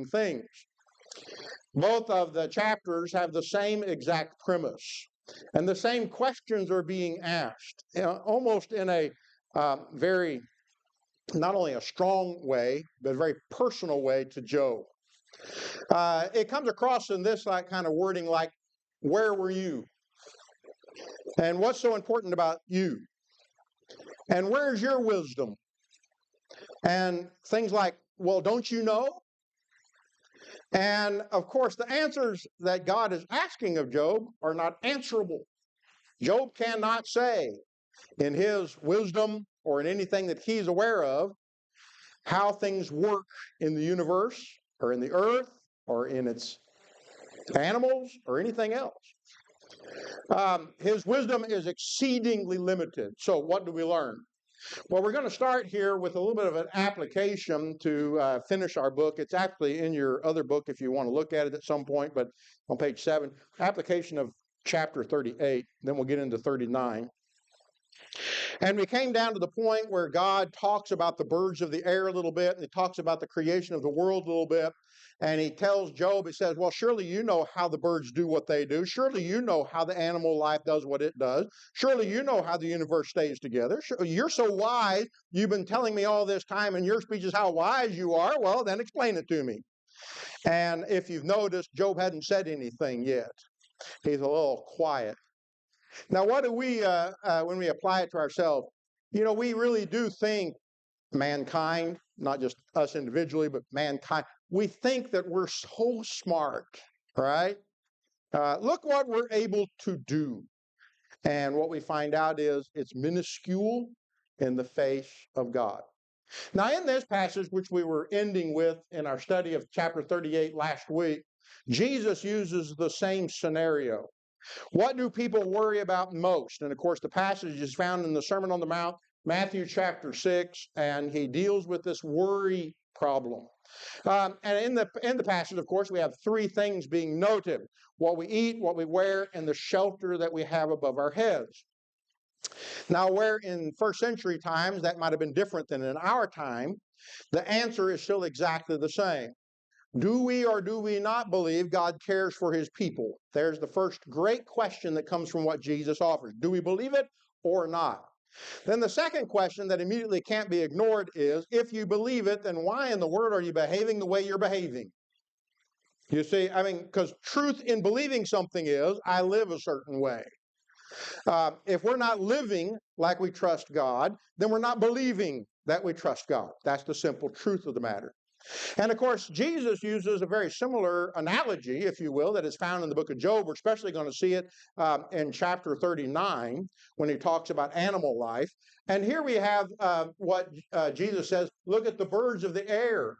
things. Both of the chapters have the same exact premise, and the same questions are being asked, almost in a very, not only a strong way, but a very personal way to Job. It comes across in this kind of wording like, where were you? And what's so important about you? And where's your wisdom? And things like, well, don't you know? And of course, the answers that God is asking of Job are not answerable. Job cannot say in his wisdom or in anything that he's aware of how things work in the universe or in the earth or in its animals or anything else. His wisdom is exceedingly limited. So what do we learn? Well, we're going to start here with a little bit of an application to finish our book. It's actually in your other book if you want to look at it at some point, but on page 7, application of chapter 38, then we'll get into 39. And we came down to the point where God talks about the birds of the air a little bit, and he talks about the creation of the world a little bit. And he tells Job, he says, well, surely you know how the birds do what they do. Surely you know how the animal life does what it does. Surely you know how the universe stays together. You're so wise. You've been telling me all this time in your speeches how wise you are. Well, then explain it to me. And if you've noticed, Job hadn't said anything yet. He's a little quiet. Now, what do we, when we apply it to ourselves, we really do think mankind, not just us individually, but mankind, we think that we're so smart, right? Look what we're able to do. And what we find out is it's minuscule in the face of God. Now, in this passage, which we were ending with in our study of chapter 38 last week, Jesus uses the same scenario. What do people worry about most? And of course, the passage is found in the Sermon on the Mount, Matthew chapter 6, and he deals with this worry problem. And in the passage, of course, we have 3 things being noted: what we eat, what we wear, and the shelter that we have above our heads. Now, where in first century times that might have been different than in our time, the answer is still exactly the same. Do we or do we not believe God cares for his people? There's the first great question that comes from what Jesus offers. Do we believe it or not? Then the second question that immediately can't be ignored is, if you believe it, then why in the world are you behaving the way you're behaving? You see, because truth in believing something is, I live a certain way. If we're not living like we trust God, then we're not believing that we trust God. That's the simple truth of the matter. And of course, Jesus uses a very similar analogy, if you will, that is found in the book of Job. We're especially going to see it in chapter 39 when he talks about animal life. And here we have what Jesus says, look at the birds of the air.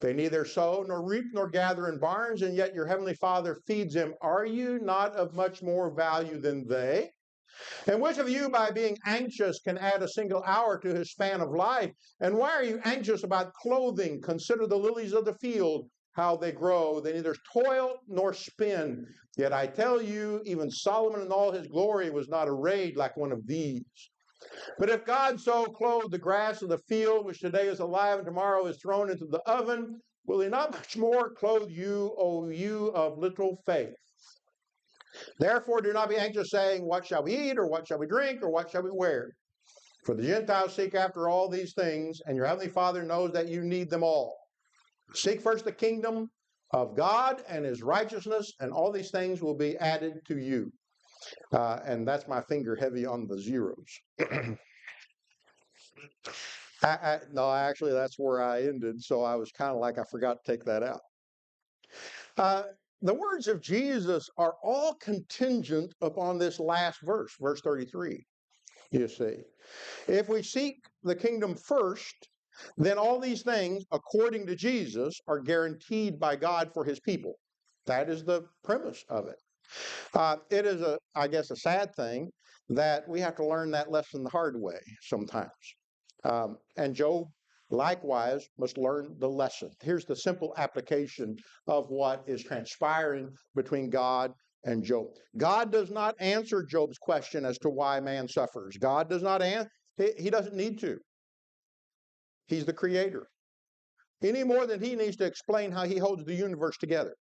They neither sow nor reap nor gather in barns, and yet your heavenly Father feeds them. Are you not of much more value than they? And which of you, by being anxious, can add a single hour to his span of life? And why are you anxious about clothing? Consider the lilies of the field, how they grow. They neither toil nor spin. Yet I tell you, even Solomon in all his glory was not arrayed like one of these. But if God so clothed the grass of the field, which today is alive and tomorrow is thrown into the oven, will he not much more clothe you, O you of little faith? Therefore, do not be anxious, saying, what shall we eat, or what shall we drink, or what shall we wear? For the Gentiles seek after all these things, and your heavenly Father knows that you need them all. Seek first the kingdom of God and his righteousness, and all these things will be added to you. And that's my finger heavy on the zeros. No, actually, that's where I ended, so I was kind of like I forgot to take that out. The words of Jesus are all contingent upon this last verse, verse 33, you see. If we seek the kingdom first, then all these things, according to Jesus, are guaranteed by God for his people. That is the premise of it. It is, I guess, a sad thing that we have to learn that lesson the hard way sometimes. And Job, likewise, must learn the lesson. Here's the simple application of what is transpiring between God and Job. God does not answer Job's question as to why man suffers. God does not answer. He doesn't need to. He's the creator. any more than he needs to explain how he holds the universe together.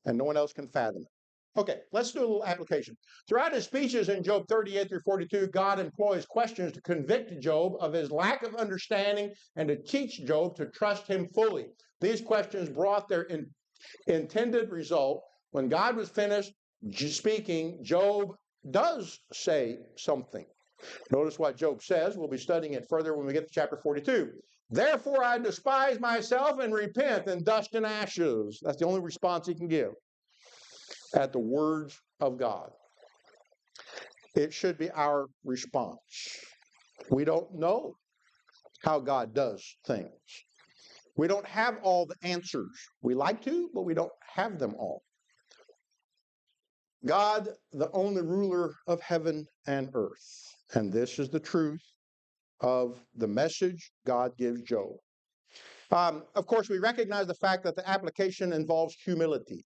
And no one else can fathom it. Okay, let's do a little application. Throughout his speeches in Job 38 through 42, God employs questions to convict Job of his lack of understanding and to teach Job to trust him fully. These questions brought their intended result. When God was finished speaking, Job does say something. Notice what Job says. We'll be studying it further when we get to chapter 42. Therefore I despise myself and repent in dust and ashes. That's the only response he can give at the words of God. It should be our response. We don't know how God does things. We don't have all the answers. We like to, but we don't have them all. God, the only ruler of heaven and earth. And this is the truth of the message God gives Job. Of course, we recognize the fact that the application involves humility.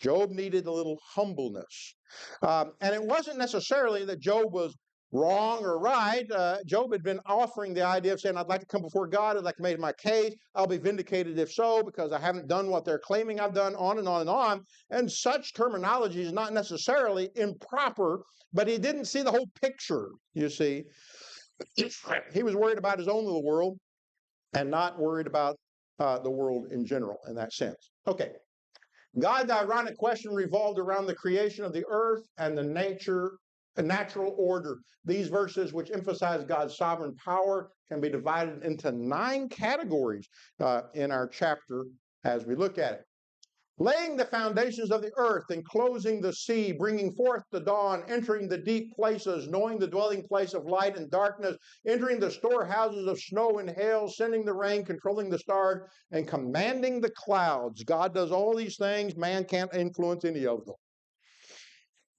Job needed a little humbleness. And it wasn't necessarily that Job was wrong or right. Job had been offering the idea of saying, I'd like to come before God, I'd like to make my case, I'll be vindicated if so, because I haven't done what they're claiming I've done, on and on and on. And such terminology is not necessarily improper, but he didn't see the whole picture, you see. He was worried about his own little world and not worried about the world in general in that sense. Okay. God's ironic question revolved around the creation of the earth and the natural order. These verses, which emphasize God's sovereign power, can be divided into 9 categories in our chapter as we look at it. Laying the foundations of the earth, enclosing the sea, bringing forth the dawn, entering the deep places, knowing the dwelling place of light and darkness, entering the storehouses of snow and hail, sending the rain, controlling the stars, and commanding the clouds. God does all these things. Man can't influence any of them.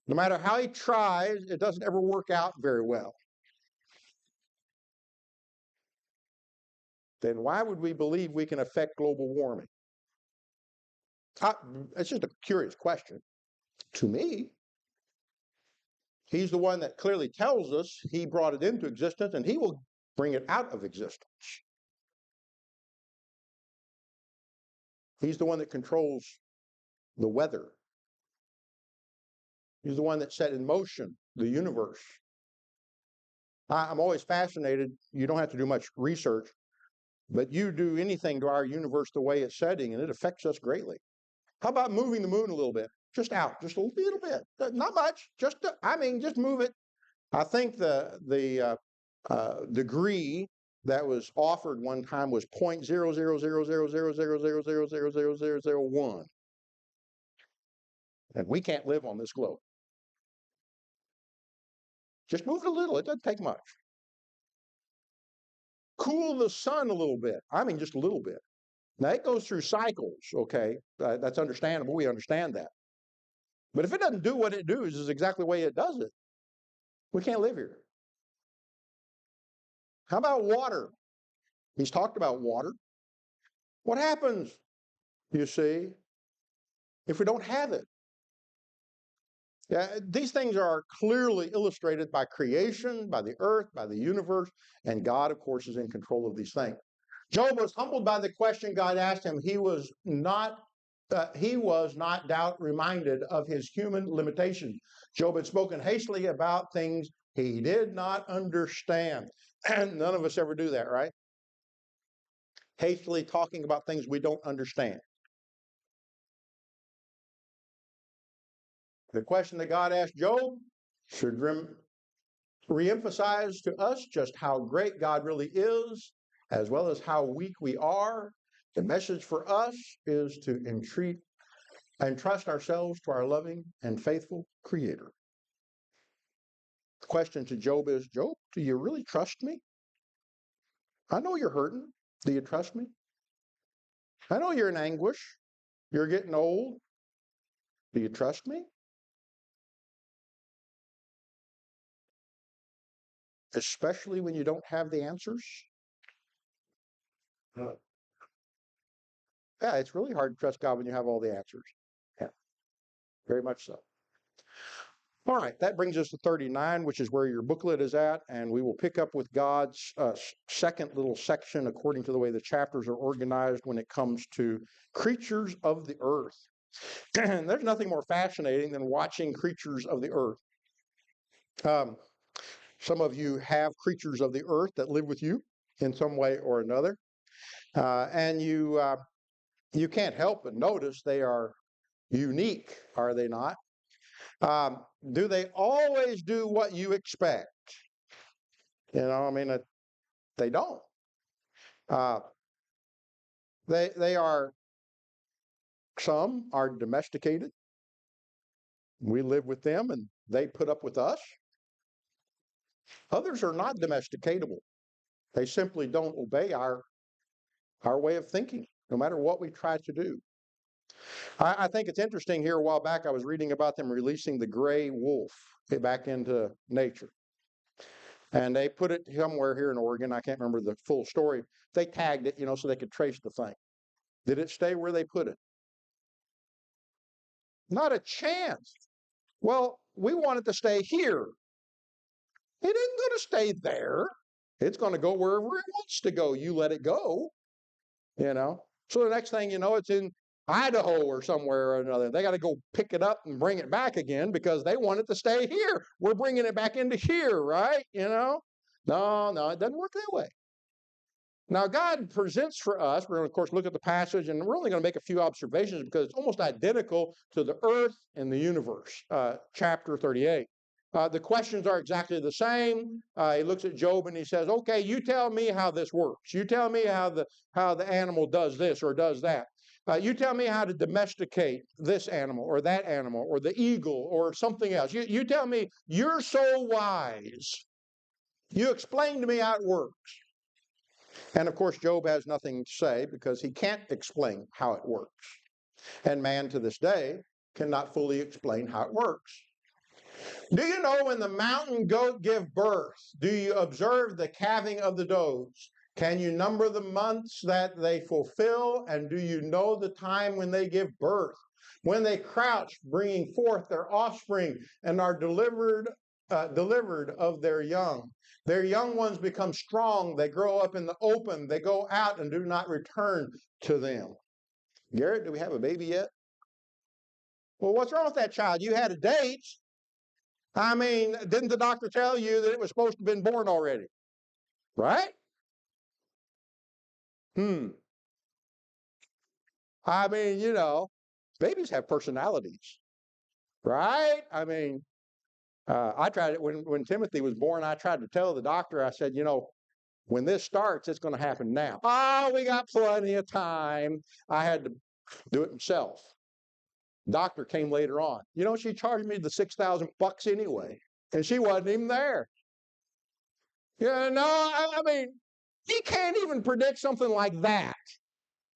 No matter how he tries, it doesn't ever work out very well. Then why would we believe we can affect global warming? It's just a curious question. To me, he's the one that clearly tells us he brought it into existence and he will bring it out of existence. He's the one that controls the weather. He's the one that set in motion the universe. I'm always fascinated. You don't have to do much research, but you do anything to our universe the way it's setting and it affects us greatly. How about moving the moon a little bit? Just out, just a little bit. Not much. Just move it. I think the degree that was offered one time was 0.000000000000001. And we can't live on this globe. Just move it a little. It doesn't take much. Cool the sun a little bit. Just a little bit. Now, it goes through cycles, okay? That's understandable. We understand that. But if it doesn't do what it does, is exactly the way it does it, we can't live here. How about water? He's talked about water. What happens, you see, if we don't have it? These things are clearly illustrated by creation, by the earth, by the universe, and God, of course, is in control of these things. Job was humbled by the question God asked him. He was not doubt reminded of his human limitations. Job had spoken hastily about things he did not understand. And none of us ever do that, right? Hastily talking about things we don't understand. The question that God asked Job should reemphasize to us just how great God really is, as well as how weak we are. The message for us is to entreat and trust ourselves to our loving and faithful Creator. The question to Job is, Job, do you really trust me? I know you're hurting. Do you trust me? I know you're in anguish. You're getting old. Do you trust me? Especially when you don't have the answers. Yeah, it's really hard to trust God when you have all the answers. Yeah, very much so. All right, that brings us to 39, which is where your booklet is at, and we will pick up with God's second little section according to the way the chapters are organized when it comes to creatures of the earth. And there's nothing more fascinating than watching creatures of the earth. Some of you have creatures of the earth that live with you in some way or another, and you can't help but notice they are unique, are they not? Do they always do what you expect? I mean, they don't. Uh, they are, some are domesticated. We live with them and they put up with us. Others are not domesticatable. They simply don't obey our way of thinking, no matter what we try to do. I think it's interesting here a while back, I was reading about them releasing the gray wolf back into nature. And they put it somewhere here in Oregon. I can't remember the full story. They tagged it, so they could trace the thing. Did it stay where they put it? Not a chance. Well, we want it to stay here. It isn't going to stay there. It's going to go wherever it wants to go. You let it go, So the next thing you know, it's in Idaho or somewhere or another. They got to go pick it up and bring it back again because they want it to stay here. We're bringing it back into here, right? No, it doesn't work that way. Now, God presents for us, we're going to, of course, look at the passage, and we're only going to make a few observations because it's almost identical to the earth and the universe, chapter 38. The questions are exactly the same. He looks at Job and he says, okay, you tell me how this works. You tell me how the animal does this or does that. You tell me how to domesticate this animal or that animal or the eagle or something else. You tell me, you're so wise. You explain to me how it works. And of course, Job has nothing to say because he can't explain how it works. And man to this day cannot fully explain how it works. Do you know when the mountain goat give birth, do you observe the calving of the does? Can you number the months that they fulfill? And do you know the time when they give birth? When they crouch, bringing forth their offspring and are delivered of their young. Their young ones become strong. They grow up in the open. They go out and do not return to them. Garrett, do we have a baby yet? Well, what's wrong with that child? You had a date. I mean, didn't the doctor tell you that it was supposed to have been born already? Right? I mean, babies have personalities. Right? I mean, I tried it when Timothy was born. I tried to tell the doctor, I said, when this starts, it's going to happen now. Oh, we got plenty of time. I had to do it myself. Doctor came later on. She charged me the $6,000 anyway, and she wasn't even there. I mean, you can't even predict something like that.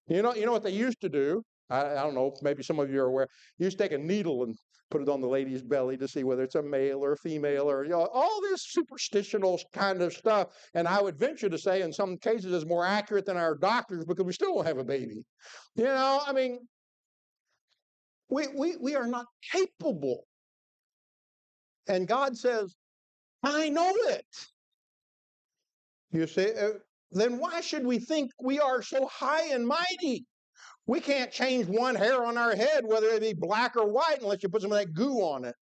You know what they used to do? I don't know, maybe some of you are aware. You used to take a needle and put it on the lady's belly to see whether it's a male or a female or all this superstitional kind of stuff. And I would venture to say in some cases it's more accurate than our doctors because we still don't have a baby. I mean, we are not capable. And God says, I know it. You see, then why should we think we are so high and mighty? We can't change one hair on our head, whether it be black or white, unless you put some of that goo on it.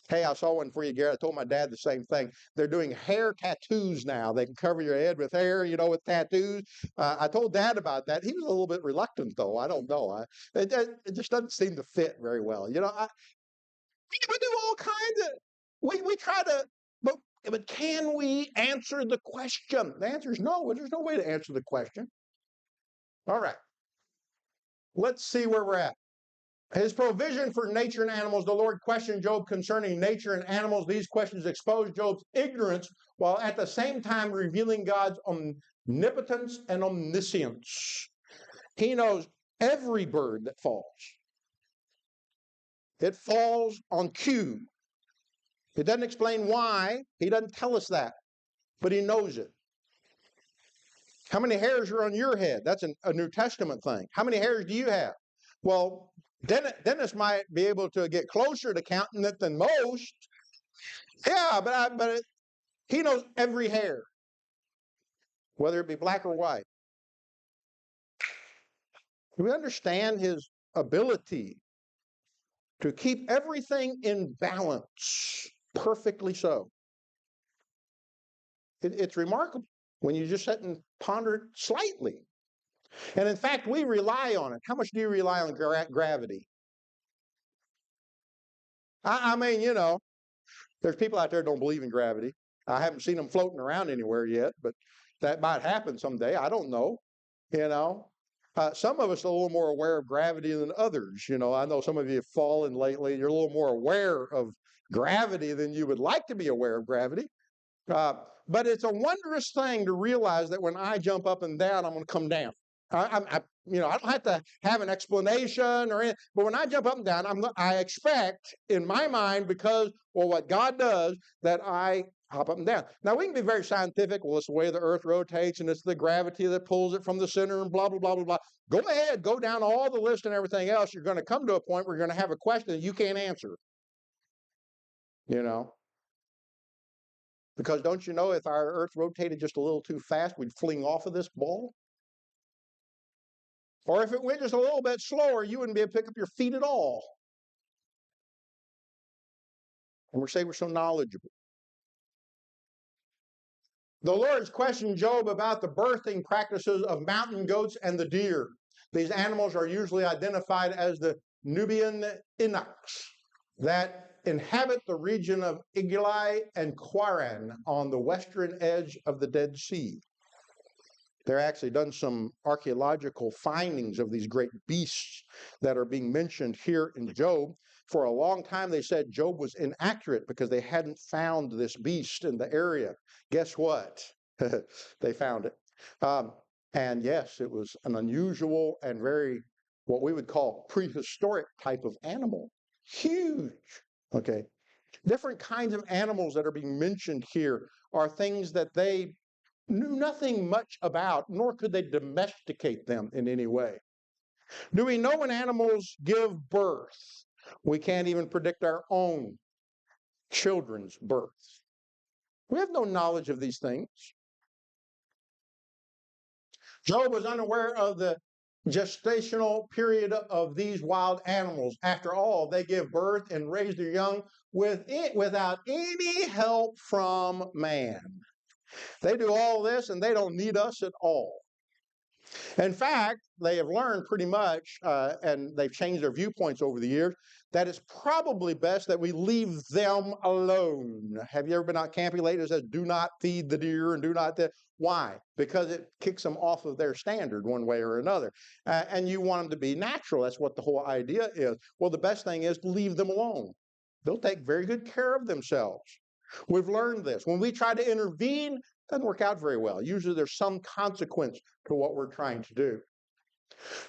Hey, I saw one for you, Garrett. I told my dad the same thing. They're doing hair tattoos now. They can cover your head with hair, with tattoos. I told Dad about that. He was a little bit reluctant, though. I don't know. It just doesn't seem to fit very well. We do all kinds of. We try to, but can we answer the question? The answer is no. There's no way to answer the question. All right. Let's see where we're at. His provision for nature and animals. The Lord questioned Job concerning nature and animals. These questions expose Job's ignorance while at the same time revealing God's omnipotence and omniscience. He knows every bird that falls. It falls on cue. It doesn't explain why. He doesn't tell us that, but he knows it. How many hairs are on your head? That's a New Testament thing. How many hairs do you have? Well, Dennis might be able to get closer to counting it than most. Yeah, but he knows every hair, whether it be black or white. Do we understand his ability to keep everything in balance, perfectly so? It's remarkable when you just sit and ponder it slightly. And in fact, we rely on it. How much do you rely on gravity? I mean, there's people out there who don't believe in gravity. I haven't seen them floating around anywhere yet, but that might happen someday. I don't know. You know, some of us are a little more aware of gravity than others. I know some of you have fallen lately. You're a little more aware of gravity than you would like to be aware of gravity. Uh, but it's a wondrous thing to realize that when I jump up and down, I'm going to come down. I don't have to have an explanation or anything, but when I jump up and down, I expect in my mind, because, well, what God does, that I hop up and down. Now, we can be very scientific. Well, it's the way the earth rotates, and it's the gravity that pulls it from the center, and blah, blah, blah, blah, blah. Go ahead, go down all the list and everything else. You're going to come to a point where you're going to have a question that you can't answer. Because don't you know, if our earth rotated just a little too fast, we'd fling off of this ball? Or if it went just a little bit slower, you wouldn't be able to pick up your feet at all. And we're saying we're so knowledgeable. The Lord's questioned Job about the birthing practices of mountain goats and the deer. These animals are usually identified as the Nubian Inox that inhabit the region of Igilai and Quaran on the western edge of the Dead Sea. They're actually done some archaeological findings of these great beasts that are being mentioned here in Job. For a long time, they said Job was inaccurate because they hadn't found this beast in the area. Guess what? They found it. And yes, it was an unusual and very, what we would call prehistoric type of animal. Huge. Okay. Different kinds of animals that are being mentioned here are things that they knew nothing much about, nor could they domesticate them in any way. Do we know when animals give birth? We can't even predict our own children's births. We have no knowledge of these things. Job was unaware of the gestational period of these wild animals. After all, they give birth and raise their young without any help from man. They do all this and they don't need us at all. In fact, they have learned pretty much, and they've changed their viewpoints over the years, that it's probably best that we leave them alone. Have you ever been out camping lately that says, do not feed the deer and do not that? Why? Because it kicks them off of their standard one way or another. And you want them to be natural. That's what the whole idea is. Well, the best thing is to leave them alone. They'll take very good care of themselves. We've learned this. When we try to intervene, it doesn't work out very well. Usually there's some consequence to what we're trying to do.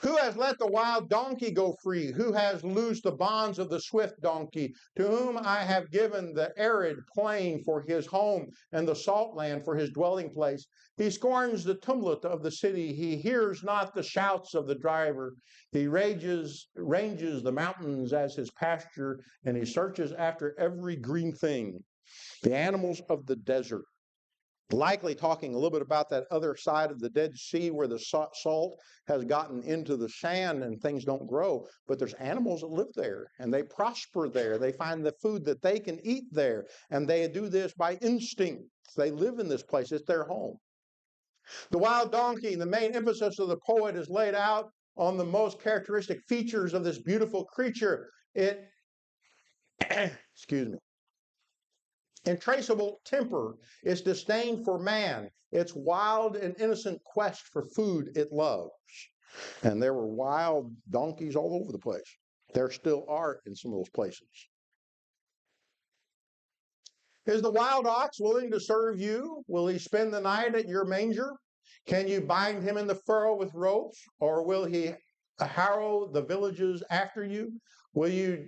Who has let the wild donkey go free? Who has loosed the bonds of the swift donkey? To whom I have given the arid plain for his home and the salt land for his dwelling place. He scorns the tumult of the city. He hears not the shouts of the driver. He ranges the mountains as his pasture, and he searches after every green thing. The animals of the desert. Likely talking a little bit about that other side of the Dead Sea where the salt has gotten into the sand and things don't grow. But there's animals that live there and they prosper there. They find the food that they can eat there. And they do this by instinct. They live in this place. It's their home. The wild donkey, the main emphasis of the poet is laid out on the most characteristic features of this beautiful creature. It, excuse me. Intraceable temper, its disdain for man, its wild and innocent quest for food it loves. And there were wild donkeys all over the place. There still are in some of those places. Is the wild ox willing to serve you? Will he spend the night at your manger? Can you bind him in the furrow with ropes? Or will he harrow the villages after you? Will you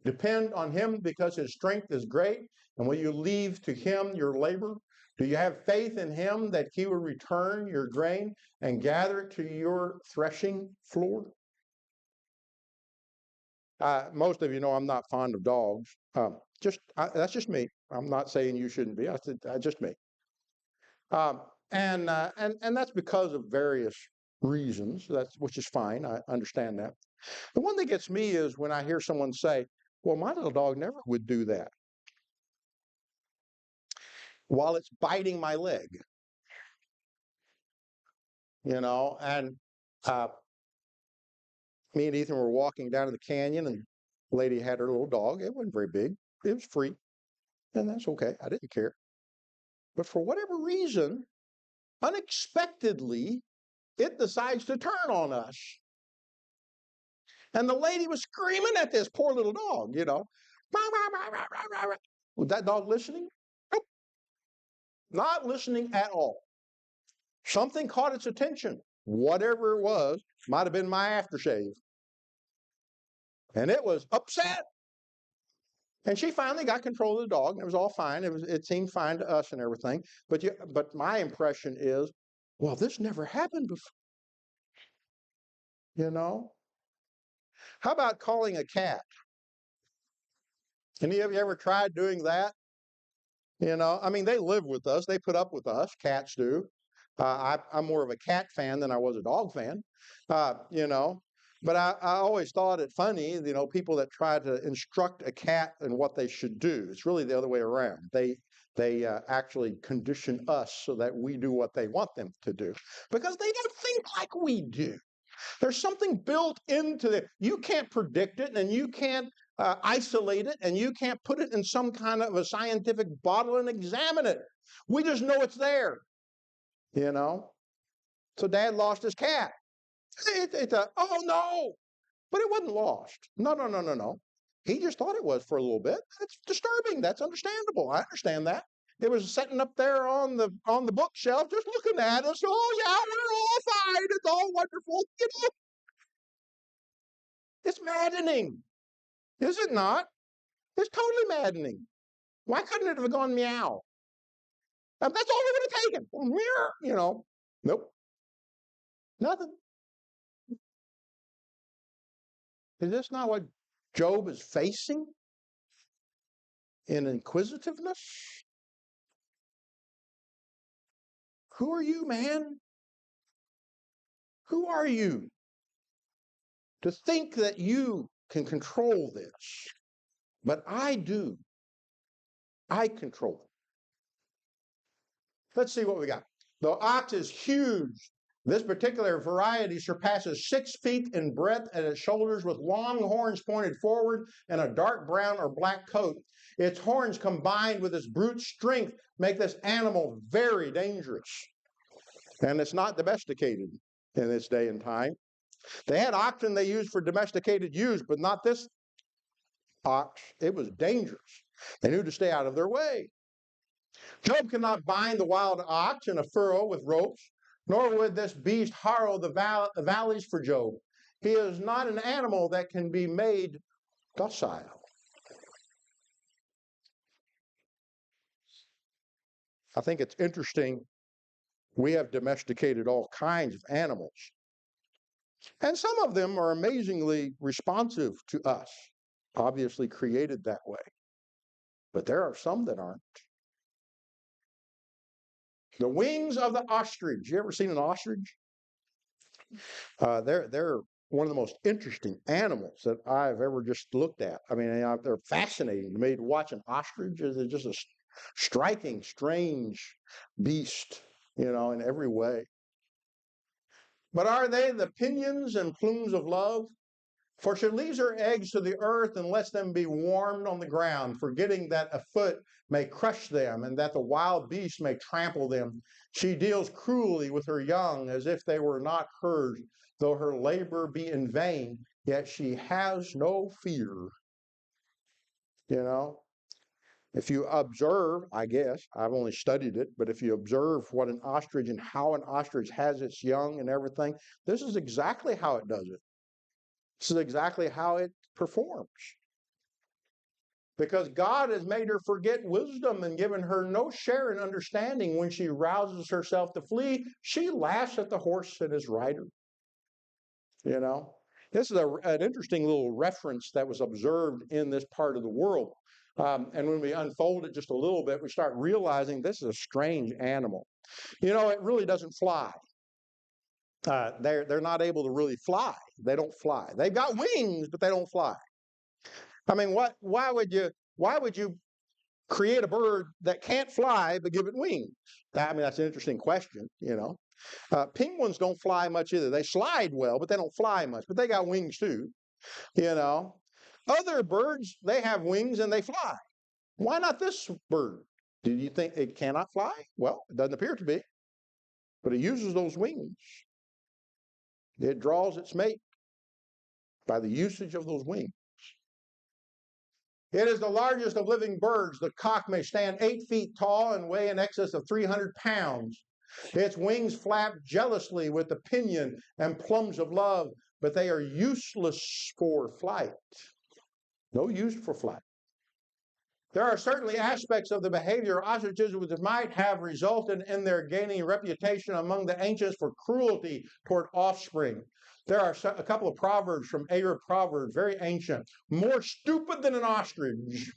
depend on him because his strength is great? And will you leave to him your labor? Do you have faith in him that he will return your grain and gather it to your threshing floor? Most of you know I'm not fond of dogs. That's just me. I'm not saying you shouldn't be. I said just me. Um, and that's because of various reasons. That's which is fine. I understand that. The one that gets me is when I hear someone say, "Well, my little dog never would do that," while it's biting my leg. And uh, me and Ethan were walking down to the canyon, and the lady had her little dog. It wasn't very big. It was free, and that's okay. I didn't care. But for whatever reason, unexpectedly, it decides to turn on us. And the lady was screaming at this poor little dog. Was that dog listening? Nope, not listening at all. Something caught its attention. Whatever it was, might have been my aftershave. And it was upset. And she finally got control of the dog, and it was all fine. It seemed fine to us and everything. But my impression is, well, this never happened before. How about calling a cat? Any of you ever tried doing that? I mean, they live with us. They put up with us. Cats do. I'm more of a cat fan than I was a dog fan. Uh, you know, but I always thought it funny, people that try to instruct a cat in what they should do. It's really the other way around. They actually condition us so that we do what they want them to do because they don't think like we do. There's something built into it. You can't predict it, and you can't isolate it, and you can't put it in some kind of a scientific bottle and examine it. We just know it's there. So Dad lost his cat. Oh no, but it wasn't lost. No, no, no, no, no. He just thought it was for a little bit. That's disturbing. That's understandable. I understand that. It was sitting up there on the bookshelf, just looking at us. Oh yeah, we're all fine. It's all wonderful. It's maddening, is it not? It's totally maddening. Why couldn't it have gone meow? That's all we would have taken. Meow. Nope, nothing. Is this not what Job is facing in inquisitiveness? Who are you, man? Who are you to think that you can control this? But I do. I control it. Let's see what we got. The ox is huge. This particular variety surpasses 6 feet in breadth at its shoulders with long horns pointed forward and a dark brown or black coat. Its horns combined with its brute strength make this animal very dangerous. And it's not domesticated in this day and time. They had oxen they used for domesticated use, but not this ox. It was dangerous. They knew to stay out of their way. Job cannot bind the wild ox in a furrow with ropes, nor would this beast harrow the valleys for Job. He is not an animal that can be made docile. I think it's interesting. We have domesticated all kinds of animals, and some of them are amazingly responsive to us, obviously created that way. But there are some that aren't. The wings of the ostrich. You ever seen an ostrich? They're one of the most interesting animals that I've ever just looked at. I mean, they're fascinating to me to watch an ostrich. Is just a striking, strange beast, in every way. But are they the pinions and plumes of love? For she leaves her eggs to the earth and lets them be warmed on the ground, forgetting that a foot may crush them and that the wild beast may trample them. She deals cruelly with her young as if they were not hers, though her labor be in vain, yet she has no fear. If you observe, I guess, I've only studied it, but if you observe what an ostrich and how an ostrich has its young and everything, this is exactly how it does it. This is exactly how it performs. Because God has made her forget wisdom and given her no share in understanding. When she rouses herself to flee, she laughs at the horse and his rider. This is an interesting little reference that was observed in this part of the world. And when we unfold it just a little bit, we start realizing this is a strange animal. You know, it really doesn't fly. They're not able to really fly. They don't fly. They've got wings, but they don't fly. I mean, why would you create a bird that can't fly but give it wings? I mean, that's an interesting question, you know. Penguins don't fly much either. They slide well, but they don't fly much. But they got wings too, you know. Other birds, they have wings and they fly. Why not this bird? Do you think it cannot fly? Well, it doesn't appear to be, but it uses those wings. It draws its mate by the usage of those wings. It is the largest of living birds. The cock may stand 8 feet tall and weigh in excess of 300 pounds. Its wings flap jealously with the pinion and plumes of love, but they are useless for flight. No use for flight. There are certainly aspects of the behavior of ostriches which might have resulted in their gaining a reputation among the ancients for cruelty toward offspring. There are a couple of proverbs from Arab Proverbs, very ancient. More stupid than an ostrich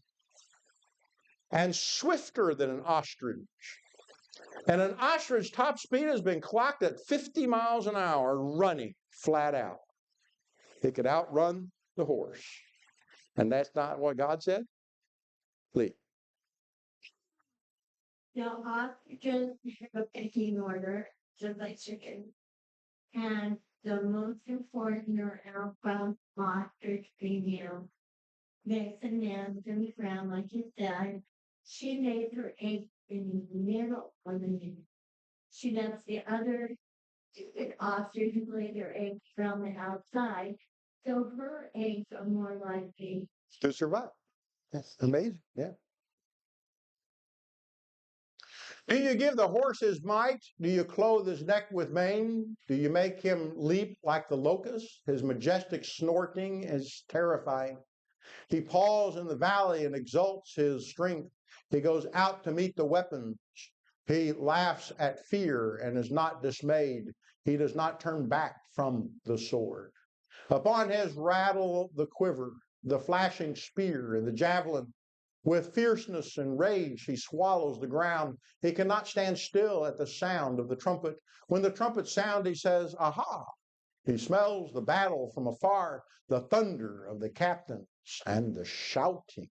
and swifter than an ostrich. And an ostrich top speed has been clocked at 50 miles an hour running flat out. It could outrun the horse. And that's not what God said? Lee. Now, ostriches have a pecking order, just like chickens. And the most important are alpha ostrich female. Makes a nest in the ground, like you said. She lays her eggs in the middle of the nest. She lets the other ostriches lay their eggs from the outside, so her eggs are more likely to survive. That's amazing. Yeah. Do you give the horse his might? Do you clothe his neck with mane? Do you make him leap like the locust? His majestic snorting is terrifying. He paws in the valley and exalts his strength. He goes out to meet the weapons. He laughs at fear and is not dismayed. He does not turn back from the sword. Upon his rattle the quiver, the flashing spear and the javelin. With fierceness and rage he swallows the ground. He cannot stand still at the sound of the trumpet. When the trumpet sounds, he says, "Aha!" He smells the battle from afar, the thunder of the captains and the shouting.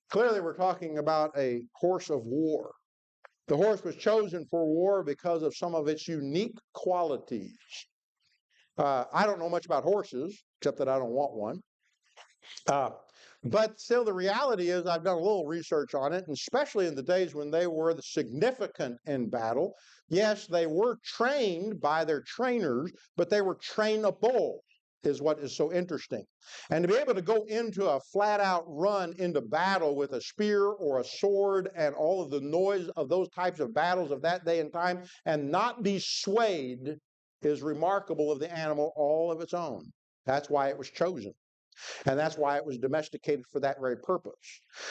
Clearly, we're talking about a horse of war. The horse was chosen for war because of some of its unique qualities. I don't know much about horses, except that I don't want one. But still, the reality is I've done a little research on it, and especially in the days when they were significant in battle. Yes, they were trained by their trainers, but they were trainable, is what is so interesting. And to be able to go into a flat-out run into battle with a spear or a sword and all of the noise of those types of battles of that day and time and not be swayed is remarkable of the animal all of its own. That's why it was chosen. And that's why it was domesticated for that very purpose.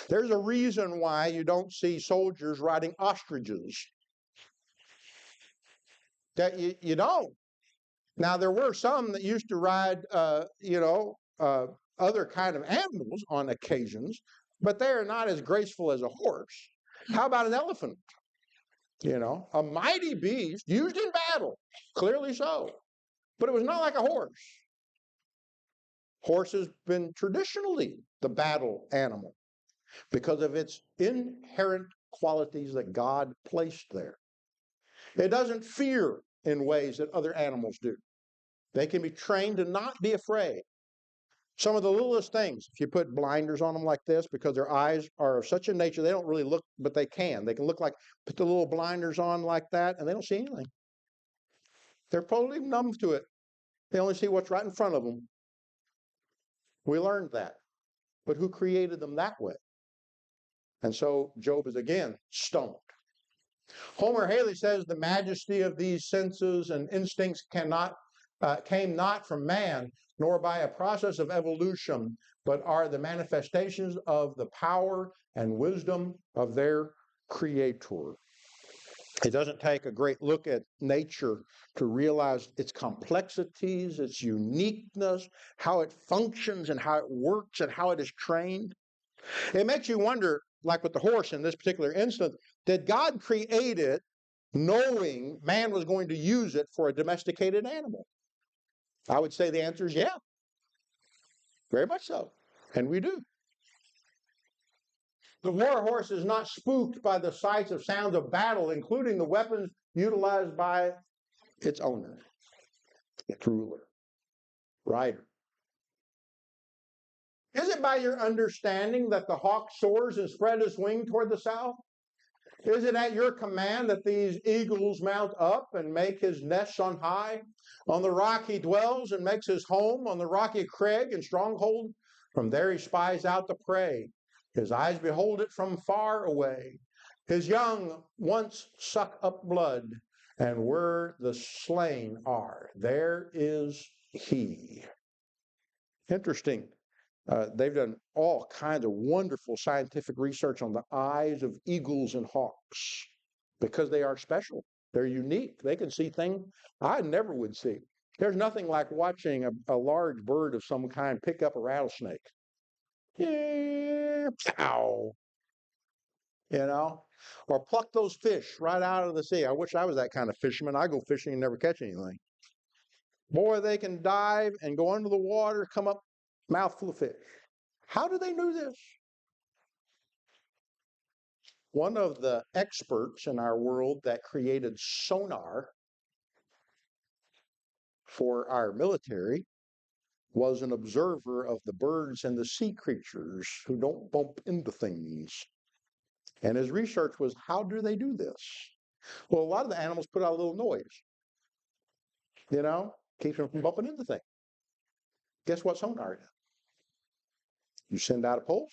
There's a reason why you don't see soldiers riding ostriches. That you don't. Now, there were some that used to ride, other kind of animals on occasions, but they are not as graceful as a horse. How about an elephant? You know, a mighty beast used in battle, clearly so. But it was not like a horse. Horse has been traditionally the battle animal because of its inherent qualities that God placed there. It doesn't fear in ways that other animals do. They can be trained to not be afraid. Some of the littlest things, if you put blinders on them like this, because their eyes are of such a nature, they don't really look, but they can. They can look like, put the little blinders on like that, and they don't see anything. They're totally numb to it. They only see what's right in front of them. We learned that. But who created them that way? And so Job is again stoned. Homer Haley says the majesty of these senses and instincts came not from man, nor by a process of evolution, but are the manifestations of the power and wisdom of their creator. It doesn't take a great look at nature to realize its complexities, its uniqueness, how it functions and how it works and how it is trained. It makes you wonder, like with the horse in this particular instance, did God create it knowing man was going to use it for a domesticated animal? I would say the answer is yeah, very much so. And we do. The war horse is not spooked by the sights of sounds of battle, including the weapons utilized by its owner, its ruler, rider. Is it by your understanding that the hawk soars and spread his wing toward the south? Is it at your command that these eagles mount up and make his nests on high? On the rock he dwells and makes his home, on the rocky crag and stronghold. From there he spies out the prey. His eyes behold it from far away. His young once suck up blood, and where the slain are, there is he. Interesting. They've done all kinds of wonderful scientific research on the eyes of eagles and hawks because they are special. They're unique. They can see things I never would see. There's nothing like watching a large bird of some kind pick up a rattlesnake. Yeah, pow, or pluck those fish right out of the sea. I wish I was that kind of fisherman. I go fishing and never catch anything. Boy, they can dive and go under the water, come up mouthful of fish. How do they do this? One of the experts in our world that created sonar for our military was an observer of the birds and the sea creatures who don't bump into things. And his research was, how do they do this? Well, a lot of the animals put out a little noise, keeps them from bumping into things. Guess what sonar is? You send out a pulse,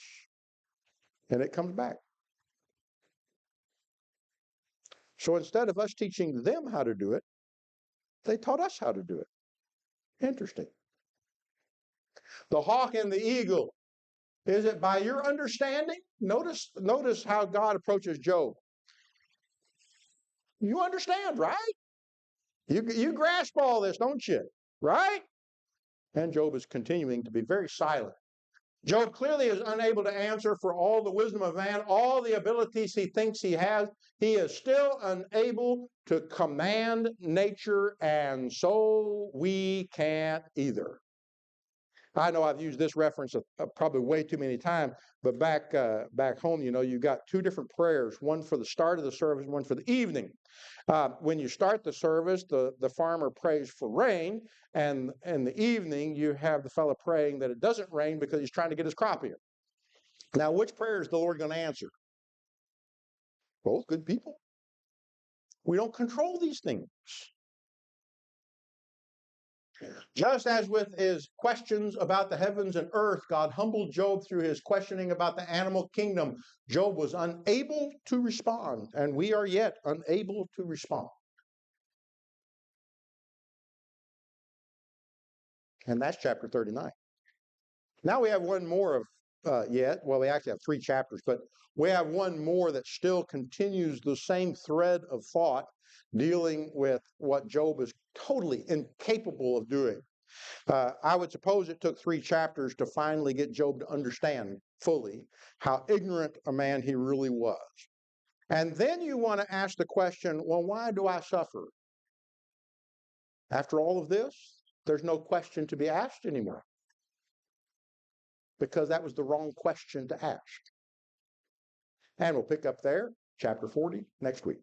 and it comes back. So instead of us teaching them how to do it, they taught us how to do it. Interesting. The hawk and the eagle. Is it by your understanding? Notice how God approaches Job. You understand, right? You grasp all this, don't you? Right? And Job is continuing to be very silent. Job clearly is unable to answer for all the wisdom of man, all the abilities he thinks he has. He is still unable to command nature, and so we can't either. I know I've used this reference probably way too many times, but back home, you've got two different prayers, one for the start of the service, one for the evening. When you start the service, the farmer prays for rain, and in the evening, you have the fellow praying that it doesn't rain because he's trying to get his crop in. Now, which prayer is the Lord going to answer? Both good people. We don't control these things. Just as with his questions about the heavens and earth, God humbled Job through his questioning about the animal kingdom. Job was unable to respond, and we are yet unable to respond. And that's chapter 39. Now we have one more we actually have 3 chapters, but we have one more that still continues the same thread of thought dealing with what Job is totally incapable of doing. I would suppose it took 3 chapters to finally get Job to understand fully how ignorant a man he really was. And then you want to ask the question, well, why do I suffer? After all of this, there's no question to be asked anymore, because that was the wrong question to ask. And we'll pick up there, chapter 40, next week.